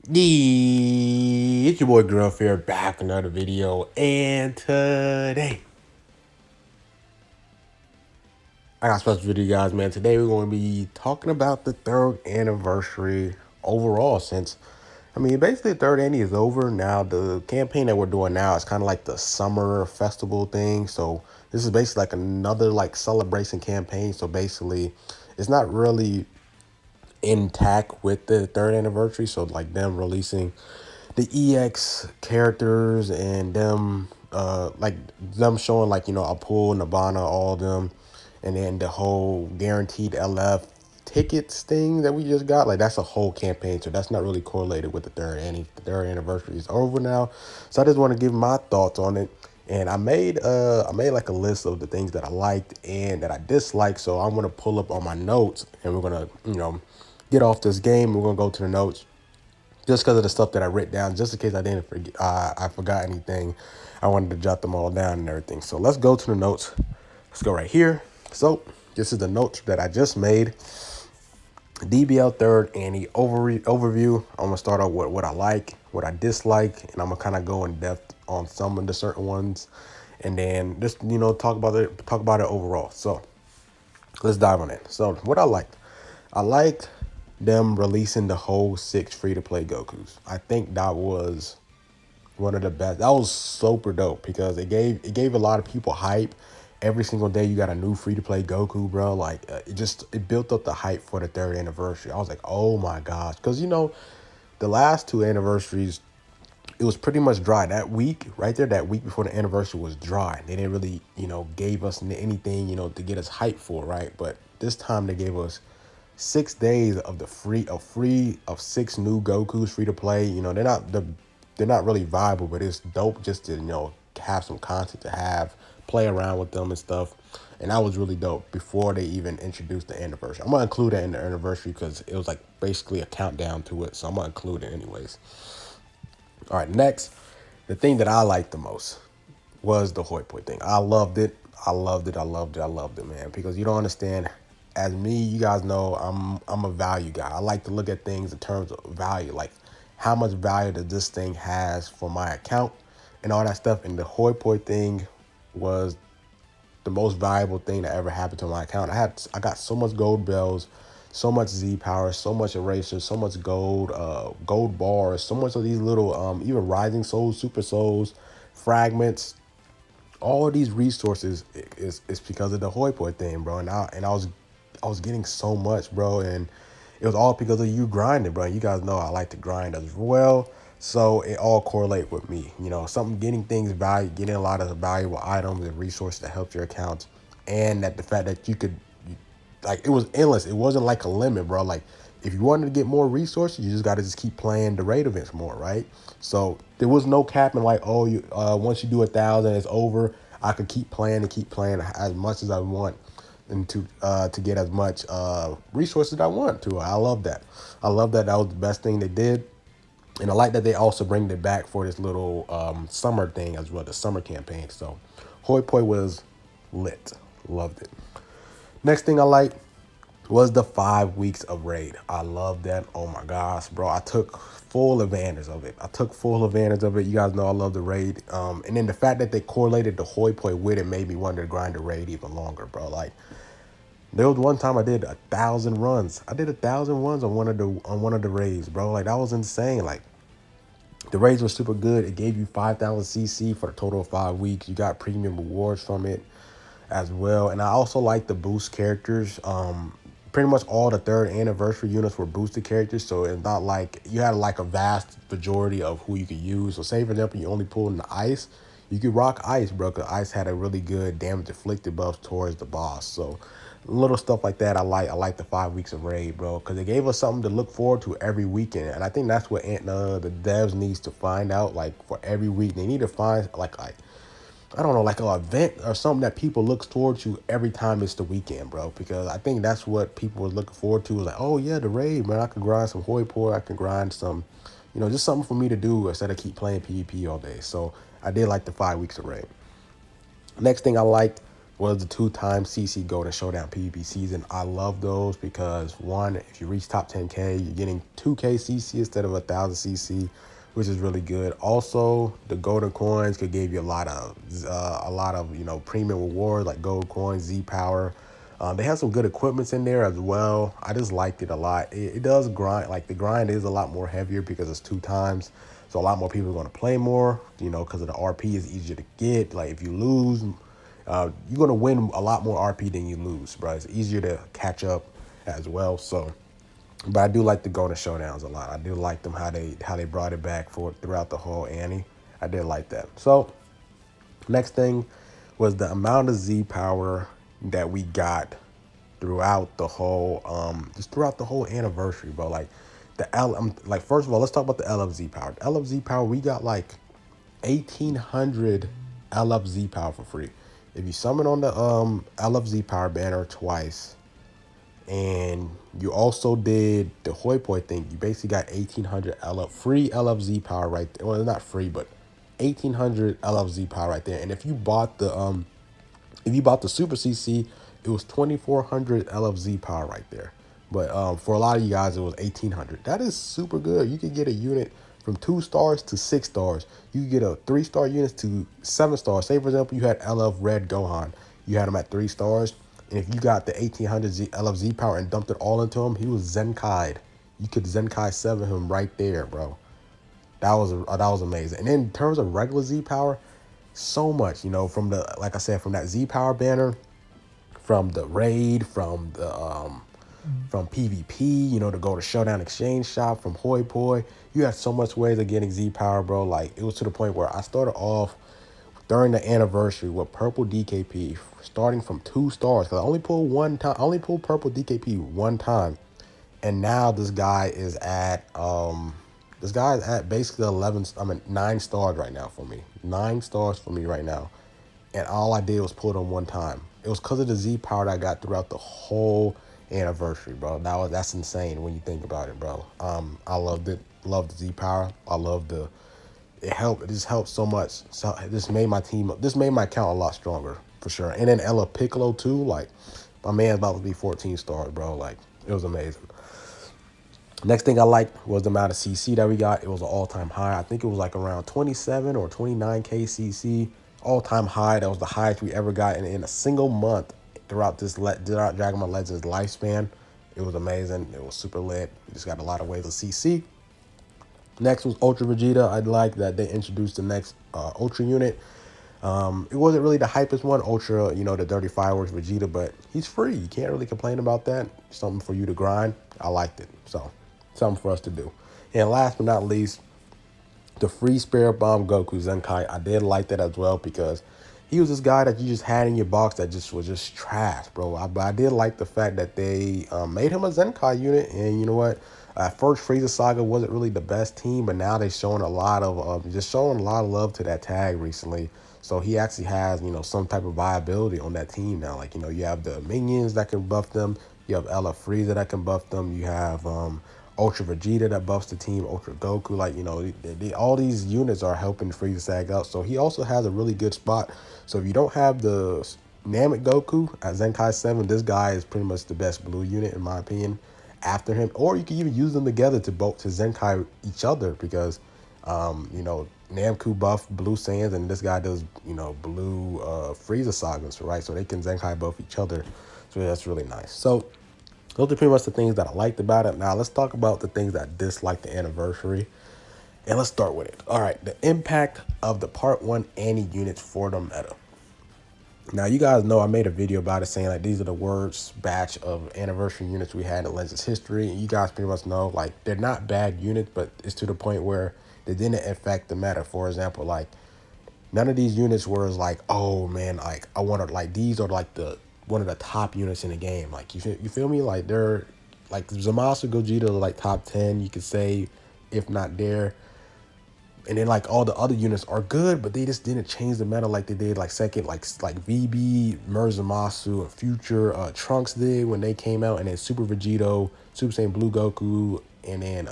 It's your boy Gruff here, back with another video, and today I got a special video, guys, man. Today we're going to be talking about the third anniversary overall, since, I mean, basically the third annie is over. Now the campaign that we're doing now is kind of like the summer festival thing, so this is basically like another like celebration campaign. So basically it's not really intact with the third anniversary, so like them releasing the EX characters and them like them showing like, you know, Apu, Nabana, all of them, and then the whole guaranteed LF tickets thing that we just got, like that's a whole campaign, so that's not really correlated with the third anniversary is over now. So I just want to give my thoughts on it, and I made like a list of the things that I liked and that I disliked. So I'm gonna pull up on my notes and we're gonna, you know, get off this game. We're gonna go to the notes just because of the stuff that I wrote down, just in case I didn't forget, I forgot anything. I wanted to jot them all down and everything. So let's go to the notes. Let's go right here. So this is the notes that I just made. DBL third Annie overview. I'm gonna start off with what I like, what I dislike, and I'm gonna kind of go in depth on some of the certain ones, and then just, you know, talk about it overall. So let's dive on it. So what I liked them releasing the whole 6 free-to-play Gokus. I think that was one of the best. That was super dope because it gave a lot of people hype. Every single day you got a new free-to-play Goku, bro. Like it built up the hype for the third anniversary. I was like, oh my gosh, because you know the last 2 anniversaries, it was pretty much dry. That week right there, that week before the anniversary was dry. They didn't really, you know, gave us anything, you know, to get us hyped for, right? But this time they gave us 6 days of of 6 new Gokus free to play. You know, they're not really viable, but it's dope just to, you know, have some content to have, play around with them and stuff. And that was really dope before they even introduced the anniversary. I'm gonna include that in the anniversary because it was like basically a countdown to it. So I'm gonna include it anyways. All right, next, the thing that I liked the most was the hoi poi thing. I loved it. I loved it. I loved it. I loved it, man. Because you don't understand. As me, you guys know, I'm a value guy. I like to look at things in terms of value, like how much value does this thing has for my account and all that stuff. And the hoi poi thing was the most valuable thing that ever happened to my account. I got so much gold bells, so much Z power, so much erasers, so much gold bars, so much of these little even rising souls, super souls, fragments. All of these resources is because of the hoi poi thing, bro. And I was getting so much, bro, and it was all because of you grinding, bro. You guys know I like to grind as well. So it all correlate with me, you know, something getting things value, getting a lot of valuable items and resources that help your account, and that the fact that you could, like, it was endless. It wasn't like a limit, bro. Like if you wanted to get more resources, you just got to just keep playing the raid events more, right? So there was no capping like, oh, you once you do 1,000, it's over. I could keep playing and keep playing as much as I want, and to get as much resources as I want to. I love that. I love that. That was the best thing they did. And I like that they also bring it back for this little summer thing as well, the summer campaign. So hoi poi was lit. Loved it. Next thing I liked was the 5 weeks of raid. I love that. Oh my gosh, bro. I took full advantage of it. You guys know I love the raid. And then the fact that they correlated the hoi poi with it made me want to grind the raid even longer, bro. Like there was one time I did 1,000 runs. I did 1,000 runs on one of the raids, bro. Like that was insane. Like the raids were super good. It gave you 5,000 CC for a total of 5 weeks. You got premium rewards from it as well. And I also like the boost characters. Pretty much all the third anniversary units were boosted characters, so it's not like you had like a vast majority of who you could use. So say for example you only pulled in the ice, you could rock ice, bro, because ice had a really good damage inflicted buff towards the boss. So little stuff like that I like the 5 weeks of raid, bro, because it gave us something to look forward to every weekend. And I think that's what the devs needs to find out. Like for every week they need to find like I don't know, like an event or something that people look forward to every time it's the weekend, bro. Because I think that's what people were looking forward to. Was like, oh yeah, the raid, man. I can grind some hoi poi. I can grind some, you know, just something for me to do instead of keep playing PvP all day. So I did like the 5 weeks of raid. Next thing I liked was the 2-time CC Golden Showdown PvP season. I love those because one, if you reach top 10K, you're getting 2K CC instead of 1,000 CC, which is really good. Also, the golden coins could give you a lot of premium rewards like gold coins, Z power. They have some good equipments in there as well. I just liked it a lot. It does grind, like the grind is a lot more heavier because it's 2 times. So a lot more people are going to play more, because of the RP is easier to get. Like if you lose, you're going to win a lot more RP than you lose, bro. It's easier to catch up as well. So, but I do like the Golden Showdowns a lot. I do like them how they brought it back for throughout the whole Annie. I did like that. So next thing was the amount of Z power that we got throughout the whole just throughout the whole anniversary, bro. Like like first of all, let's talk about the LFZ power. The LFZ power, we got like 1,800 LFZ power for free. If you summon on the LFZ power banner twice, and you also did the hoi poi thing, you basically got 1,800 free LFZ power right there. Well, not free, but 1,800 LFZ power right there. And if you bought the Super CC, it was 2,400 LFZ power right there. But for a lot of you guys, it was 1,800. That is super good. You can get a unit from 2 stars to 6 stars. You can get a 3-star unit to 7 stars. Say, for example, you had LF Red Gohan. You had him at 3 stars. And if you got the 1,800 LFZ power and dumped it all into him, he was Zenkai'd. You could Zenkai 7 him right there, bro. That was amazing. And then in terms of regular Z power, so much, from like I said, from that Z power banner, from the raid, from PvP, to go to Showdown Exchange Shop, from hoi poi. You had so much ways of getting Z power, bro. Like it was to the point where I started off during the anniversary with purple DKP, starting from 2 stars. Cause I only pulled one time. I only pulled purple DKP one time, and now this guy is at basically 9 stars right now for me. 9 stars for me right now. And all I did was pull it on one time. It was because of the Z power that I got throughout the whole anniversary, bro. That's insane when you think about it, bro. I loved it. Loved the Z power. It just helped so much. So this made my account a lot stronger for sure. And then Ella Piccolo too. Like my man's about to be 14 stars, bro. Like it was amazing. Next thing I liked was the amount of CC that we got. It was an all-time high. I think it was like around 27 or 29K CC. All-time high. That was the highest we ever got in a single month throughout Dragon Ball Legends lifespan. It was amazing. It was super lit. We just got a lot of ways of CC. Next was Ultra Vegeta. I like that they introduced the next Ultra unit. It wasn't really the hypest one, Ultra, the Dirty Fireworks Vegeta, but he's free. You can't really complain about that. Something for you to grind. I liked it. So, something for us to do. And last but not least, the free Spirit Bomb Goku Zenkai. I did like that as well because he was this guy that you just had in your box that was just trash, bro. But I did like the fact that they made him a Zenkai unit. And you know what? At first, Frieza Saga wasn't really the best team, but now they're showing a lot of love to that tag recently. So he actually has, some type of viability on that team now. Like, you have the minions that can buff them. You have Ella Frieza that can buff them. You have Ultra Vegeta that buffs the team. Ultra Goku, like, all these units are helping Frieza Sag out. So he also has a really good spot. So if you don't have the Namek Goku at Zenkai 7, this guy is pretty much the best blue unit in my opinion after him. Or you can even use them together to Zenkai each other because, Namku buff Blue Saiyans and this guy does, blue Frieza Sagas, right? So they can Zenkai buff each other. So that's really nice. So those are pretty much the things that I liked about it. Now let's talk about the things that I disliked the anniversary. And let's start with it. All right, the impact of the Part 1 Annie units for the meta. Now, you guys know I made a video about it saying, like, these are the worst batch of anniversary units we had in Legends history. And you guys pretty much know, like, they're not bad units, but it's to the point where they didn't affect the meta. For example, like, none of these units were like, oh, man, like, I want to, like, these are, like, one of the top units in the game. Like, you feel me? Like, they're, like, Zamasu Gogeta are, like, top 10, you could say, if not there. And then like all the other units are good, but they just didn't change the meta like they did like second, like VB, Murzomasu, and Future, Trunks did when they came out, and then Super Vegito, Super Saiyan Blue Goku, and then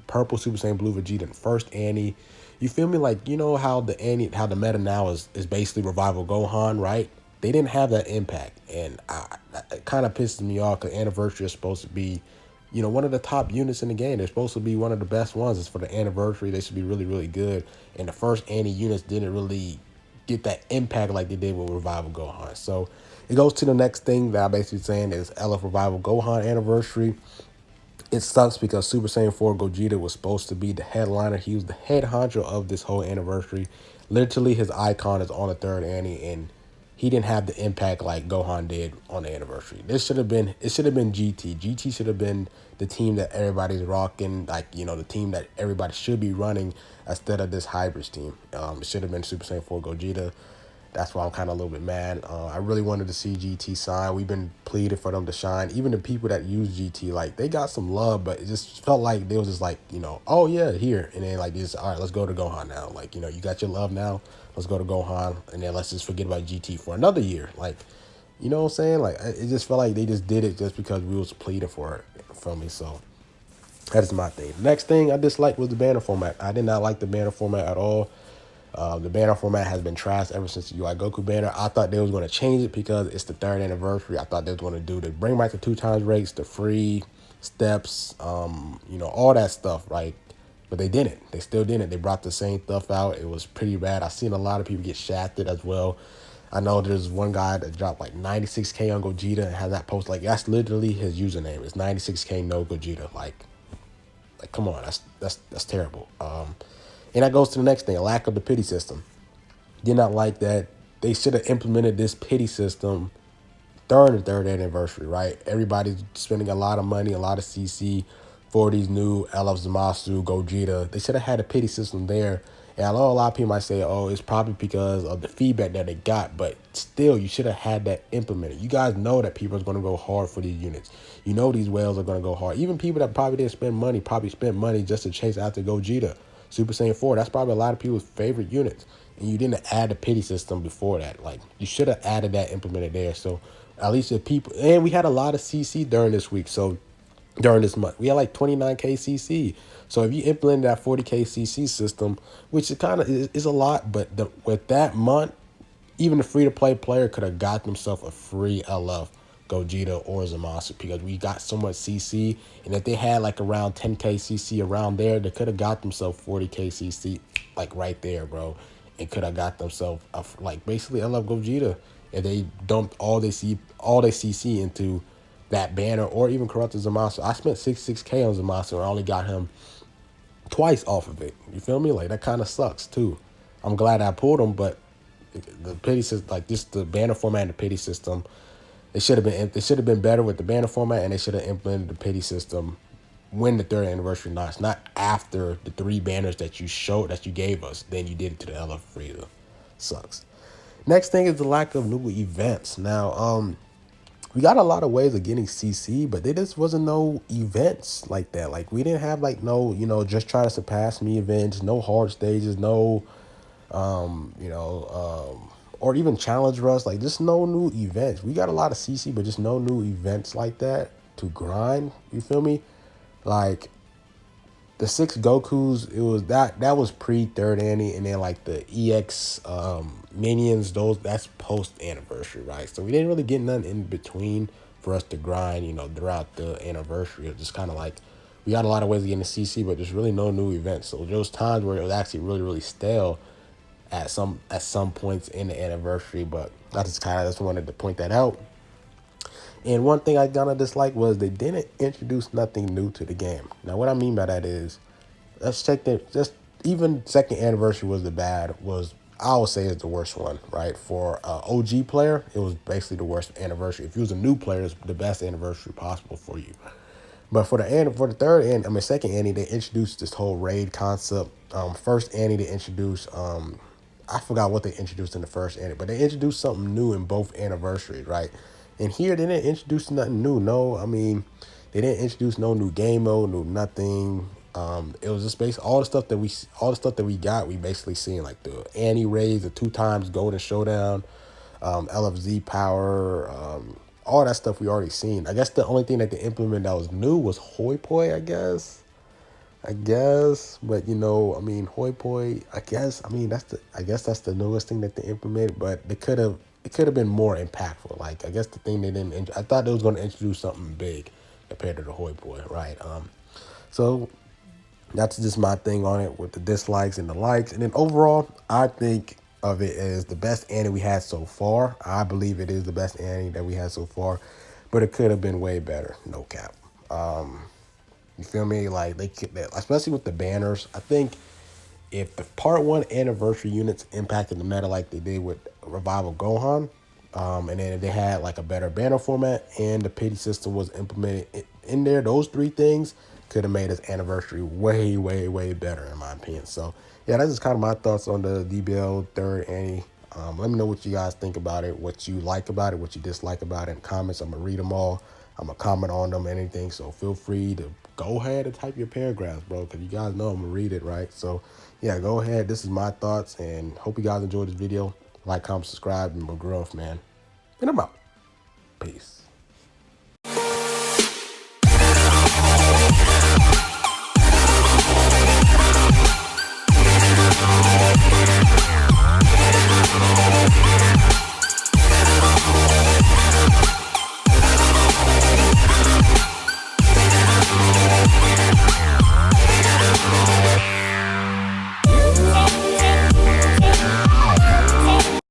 Purple Super Saiyan Blue Vegeta and first Annie. You feel me? Like, how the meta now is basically Revival Gohan, right? they didn't have that impact, and it kind of pisses me off because anniversary is supposed to be, one of the top units in the game. They're supposed to be one of the best ones. It's for the anniversary. They should be really, really good. And the first anti units didn't really get that impact like they did with Revival Gohan. So it goes to the next thing that I'm basically saying is LF Revival Gohan anniversary. It sucks because Super Saiyan 4 Gogeta was supposed to be the headliner. He was the head honcho of this whole anniversary. Literally, his icon is on the third Annie, and he didn't have the impact like Gohan did on the anniversary. It should have been GT. GT should have been the team that everybody's rocking, like, the team that everybody should be running instead of this hybrids team. It should have been Super Saiyan 4 Gogeta. That's why I'm kind of a little bit mad. I really wanted to see GT sign. We've been pleading for them to shine. Even the people that use GT, like, they got some love, but it just felt like they was just like, oh yeah, here. And then like this, all right, let's go to Gohan now. Like, you got your love now. Let's go to Gohan. And then let's just forget about GT for another year. Like, you know what I'm saying? Like, it just felt like they just did it just because we was pleading for it from me. So that is my thing. Next thing I disliked was the banner format. I did not like the banner format at all. The banner format has been trashed ever since the UI Goku banner. I thought they was going to change it because it's the third anniversary. I thought they was going to do the bring back the 2x rates, the free steps, all that stuff, right? But they didn't. They still didn't. They brought the same stuff out. It was pretty bad. I've seen a lot of people get shafted as well. I know there's one guy that dropped like 96K on Gogeta and has that post. Like, that's literally his username. It's 96K no Gogeta. Like come on, that's terrible. And that goes to the next thing, a lack of the pity system. Did not like that. They should have implemented this pity system during the third anniversary, right? Everybody's spending a lot of money, a lot of CC for these new LF Zamasu, Gogeta. They should have had a pity system there. And I know a lot of people might say, oh, it's probably because of the feedback that they got, but still, you should have had that implemented. You guys know that people are going to go hard for these units. You know these whales are going to go hard. Even people that probably didn't spend money probably spent money just to chase after Gogeta. Super Saiyan 4, that's probably a lot of people's favorite units. And you didn't add the pity system before that. Like, you should have added that, implemented there. So at least if people, and we had a lot of CC during this week. So during this month, we had like 29K CC. So if you implement that 40K CC system, which is kind of is a lot, but with that month, even the free-to-play player could have got themselves a free LF Gogeta or Zamasu because we got so much CC. And if they had like around 10K CC around there, they could have got themselves 40K CC like right there, bro. And could have got themselves like basically LF Gogeta. And they dumped all they CC into that banner or even corrupted Zamasu. I spent 66K on Zamasu and I only got him twice off of it. You feel me? Like, that kind of sucks too. I'm glad I pulled him, but the pity system, like just the banner format and the pity system, they should have been better with the banner format, and they should have implemented the pity system when the third anniversary launch, not after the 3 banners that you gave us. Then you did it to the LF Freedom. Sucks. Next thing is the lack of new events. Now, we got a lot of ways of getting CC, but there just wasn't no events like that. Like, we didn't have like no, just try to surpass me events, no hard stages, no or even challenge rush, like just no new events. We got a lot of CC, but just no new events like that to grind. You feel me? Like the 6 Gokus, it was that was pre third annie, and then like the EX minions, that's post anniversary, right? So we didn't really get nothing in between for us to grind, throughout the anniversary. It was just kind of like we got a lot of ways of getting CC, but there's really no new events. So there was times where it was actually really, really stale at some points in the anniversary, but I just wanted to point that out. And one thing I kind of dislike was they didn't introduce nothing new to the game. Now, what I mean by that is, let's check just even second anniversary I would say is the worst one, right? For OG player, it was basically the worst anniversary. If you was a new player, it's the best anniversary possible for you. But for the second Annie, they introduced this whole raid concept. First Annie, they introduced I forgot what they introduced in the first Annie, but they introduced something new in both anniversaries, right? And here they didn't introduce nothing new. They didn't introduce no new game mode, no nothing. It was just basically all the stuff that we got. We basically seen like the Annie raids, the 2x golden showdown, LFZ power, all that stuff we already seen. I guess the only thing that they implemented that was new was Hoi Poi, I guess. But Hoi Poi, I guess that's the newest thing that they implemented, but it could have it could have been more impactful. Like, I guess the thing they didn't, I thought they was going to introduce something big compared to the Hoi Boy, right? So that's just my thing on it with the dislikes and the likes. And then overall, I think of it as the best Annie we had so far. I believe it is the best Annie that we had so far, but it could have been way better. No cap. You feel me? Like they could, especially with the banners. I think if the part one anniversary units impacted the meta like they did with Revival Gohan, and then if they had like a better banner format and the pity system was implemented in there, those three things could have made this anniversary way, way, way better in my opinion. So yeah, that's just kind of my thoughts on the DBL third Annie. Let me know what you guys think about it, what you like about it, what you dislike about it in the comments. I'm gonna read them all. I'm gonna comment on them, anything. So feel free to go ahead and type your paragraphs, bro, because you guys know I'm gonna read it, right? So yeah, go ahead. This is my thoughts, and hope you guys enjoyed this video. Like, comment, subscribe, and more growth, man. And I'm out. Peace.